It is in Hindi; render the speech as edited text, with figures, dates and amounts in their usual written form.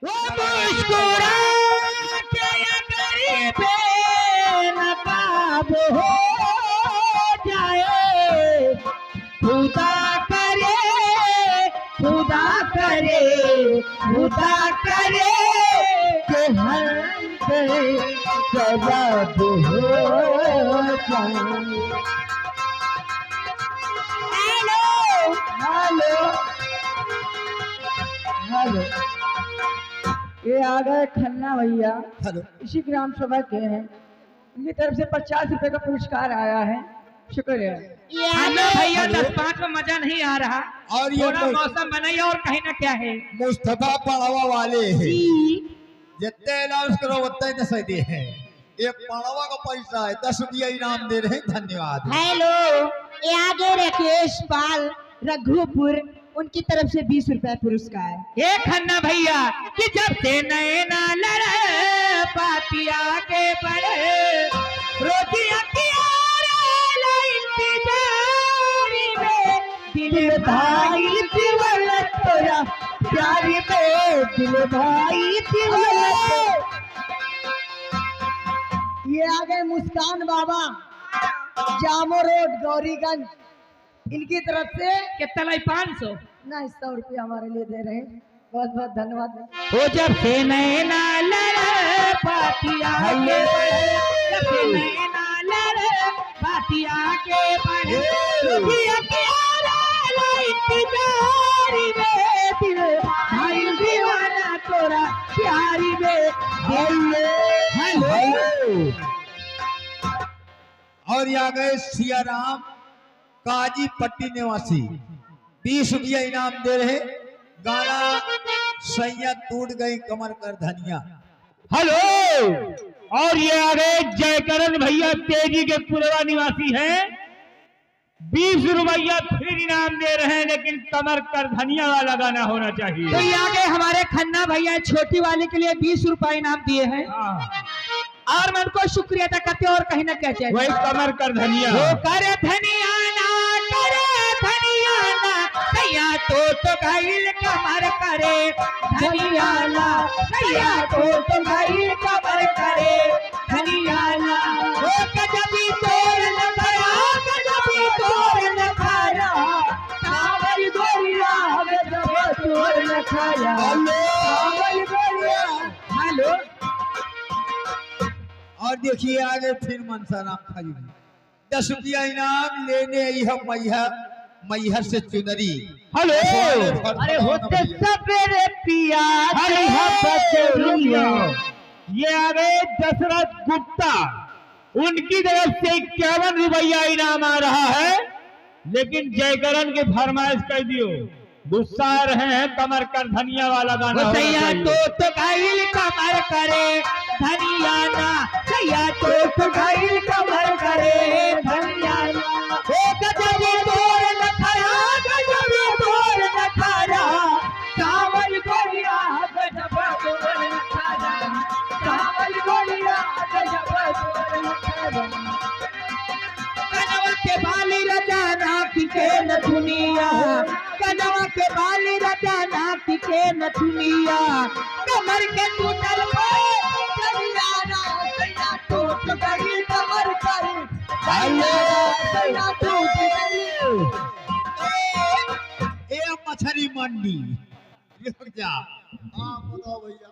वो मुस्कुरा के अगर बेनकाब हो जाए, खुदा करे खुदा करे खुदा करे कि हर जवाब हो जाए। हेलो हेलो हेलो, ये आ गए खन्ना भैया। हेलो। इसी ग्राम सभा के हैं, इनकी तरफ से 50 रुपए का पुरस्कार आया है। शुक्रिया। हेलो भैया, 10-5 में मजा नहीं आ रहा। और ये थोड़ा मौसम बनाइए और कहीं ना क्या है। मुस्तफा पड़ावा वाले हैं, जितने अनाउंस करो उतने ही दस दे हैं। ये पड़ावा का पैसा है, 10 रुपया इनाम दे रहे हैं। धन्यवाद। हेलो, ये आगे राकेश पाल रघुपुर, उनकी तरफ से 20 रुपए पुरस्कार। ये खन्ना भैया कि जब से नए ना लड़े पातिया के पड़े, रोटियां दिल भाई तिवल तोरा प्यारी में, दिल भाई तिवल। ये आ गए मुस्कान बाबा, जामो रोड गौरीगंज, इनकी तरफ से कितना लाई 500 ना 100 रुपया हमारे लिए दे रहे हैं। बहुत बहुत धन्यवाद। वो जब से नए ना लड़े पातिया के पड़े, जब से नए ना लड़े पातिया के पड़े, रोटियां इंतजारी में, दिल भाई दीवाना तोरा प्यारी में। हेलो। और ये आ गए सियाराम काजी पट्टी निवासी, 20 रुपया इनाम दे रहे। गाना सैया टूट गई कमर कर धनिया। हेलो। और ये आ गए जयकरण भैया, तेजी के पुरवा निवासी हैं, 20 रुपया फिर इनाम दे रहे हैं, लेकिन कमर कर धनिया वाला गाना होना चाहिए। तो ये आगे हमारे खन्ना भैया छोटी वाले के लिए 20 रुपया इनाम दिए हैं। और मैं उनको शुक्रिया अदा करते और कहीं ना कहते हैं वही कमर कर धनिया। करे धनिया ना, करे धनिया ना, सैया तो घायल कमर करे धनिया ना, सैया तो घायल कमर करे धनिया ना। ओ कजबी तोर न खरा, कजबी तोर न खरा, सावल गोरिया गजब तोर न खरा, सावल गोरिया। हेलो। और देखिए आगे फिर मनसाराम खाली 10 रुपया इनाम लेने आई है मैहर से चुनरी। हेलो। अरे होते सवेरे पिया। ये आ गए दशरथ गुप्ता, उनकी तरफ से 51 रुपया इनाम आ रहा है, लेकिन जयकरण की फरमाइश कर दियो, गुस्सा आ रहे हैं, कमर कर धनिया वाला गाना होना सैया चाहिए। तो घायल कमर करे धनिया ना, सैया तो घायल कमर करे धनिया ना। ओ गजब तोर न खरा, गजब तोर न खरा, सावल गोरिया गजब तोर न खरा, सावल गोरिया गजब तोर न खरा। कनवा के बाली रजा नाक के न दुनिया, कनवा के बाली रजा नाक के न दुनिया, कमर के टूटल पर धनिया ना, सैया टूट गई कमर पर धनिया, सैया टूट गई। ए मछली मंडी रुक जा। हाँ बताओ भैया।